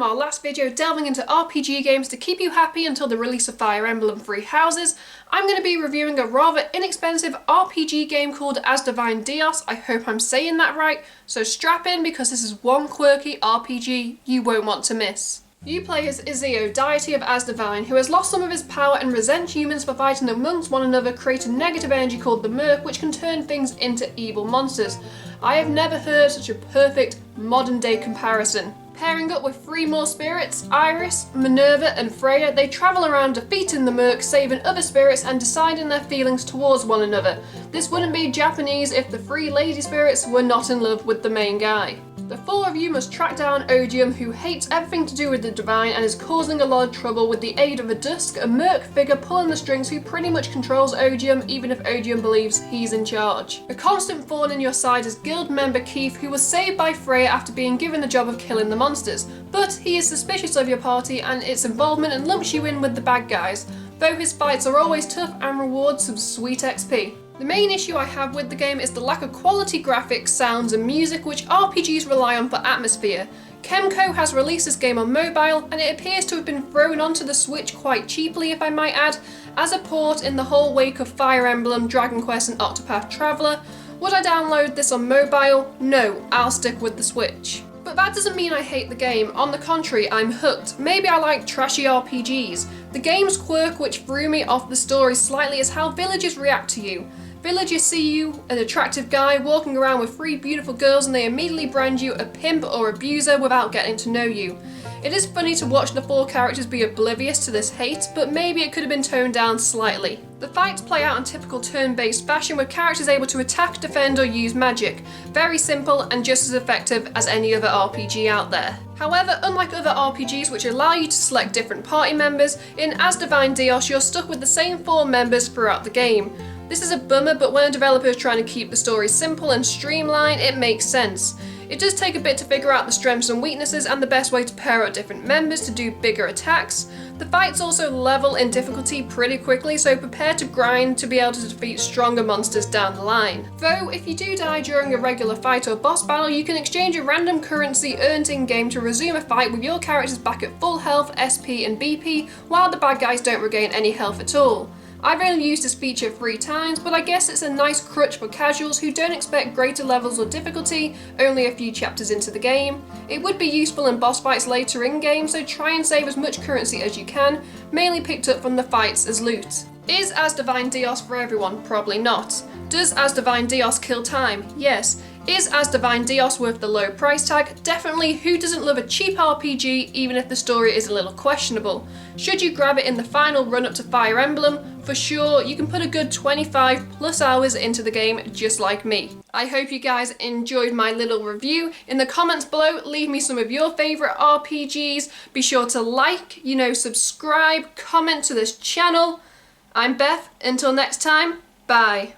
from our last video delving into RPG games to keep you happy until the release of Fire Emblem Three Houses, I'm going to be reviewing a rather inexpensive RPG game called Asdivine Dios. I hope I'm saying that right, so strap in because this is one quirky RPG you won't want to miss. You play as Izio, deity of Asdivine, who has lost some of his power and resents humans for fighting amongst one another, creating negative energy called the Murk, which can turn things into evil monsters. I have never heard such a perfect modern day comparison. Pairing up with three more spirits, Iris, Minerva and Freya, they travel around defeating the Murk, saving other spirits and deciding their feelings towards one another. This wouldn't be Japanese if the three lady spirits were not in love with the main guy. The four of you must track down Odium, who hates everything to do with the divine and is causing a lot of trouble with the aid of a Dusk, a Murk figure pulling the strings who pretty much controls Odium, even if Odium believes he's in charge. A constant thorn in your side is guild member Keith, who was saved by Freya after being given the job of killing the monsters, but he is suspicious of your party and its involvement and lumps you in with the bad guys, though his fights are always tough and reward some sweet XP. The main issue I have with the game is the lack of quality graphics, sounds and music which RPGs rely on for atmosphere. Kemco has released this game on mobile and it appears to have been thrown onto the Switch quite cheaply, if I might add, as a port in the whole wake of Fire Emblem, Dragon Quest and Octopath Traveler. Would I download this on mobile? No, I'll stick with the Switch. But that doesn't mean I hate the game, on the contrary, I'm hooked. Maybe I like trashy RPGs. The game's quirk which threw me off the story slightly is how villagers react to you. Villagers see you, an attractive guy, walking around with three beautiful girls and they immediately brand you a pimp or abuser without getting to know you. It is funny to watch the four characters be oblivious to this hate, but maybe it could have been toned down slightly. The fights play out in typical turn-based fashion with characters able to attack, defend or use magic. Very simple and just as effective as any other RPG out there. However, unlike other RPGs which allow you to select different party members, in Asdivine Dios you're stuck with the same four members throughout the game. This is a bummer, but when a developer is trying to keep the story simple and streamlined, it makes sense. It does take a bit to figure out the strengths and weaknesses and the best way to pair up different members to do bigger attacks. The fights also level in difficulty pretty quickly, so prepare to grind to be able to defeat stronger monsters down the line. Though, if you do die during a regular fight or boss battle, you can exchange a random currency earned in-game to resume a fight with your characters back at full health, SP and BP, while the bad guys don't regain any health at all. I've only used this feature 3 times, but I guess it's a nice crutch for casuals who don't expect greater levels of difficulty only a few chapters into the game. It would be useful in boss fights later in game, so try and save as much currency as you can, mainly picked up from the fights as loot. Is Asdivine Dios for everyone? Probably not. Does Asdivine Dios kill time? Yes. Is Asdivine Dios worth the low price tag? Definitely. Who doesn't love a cheap RPG even if the story is a little questionable? Should you grab it in the final run up to Fire Emblem? For sure, you can put a good 25 plus hours into the game just like me. I hope you guys enjoyed my little review. In the comments below, leave me some of your favourite RPGs. Be sure to like, subscribe, comment to this channel. I'm Beth. Until next time, bye.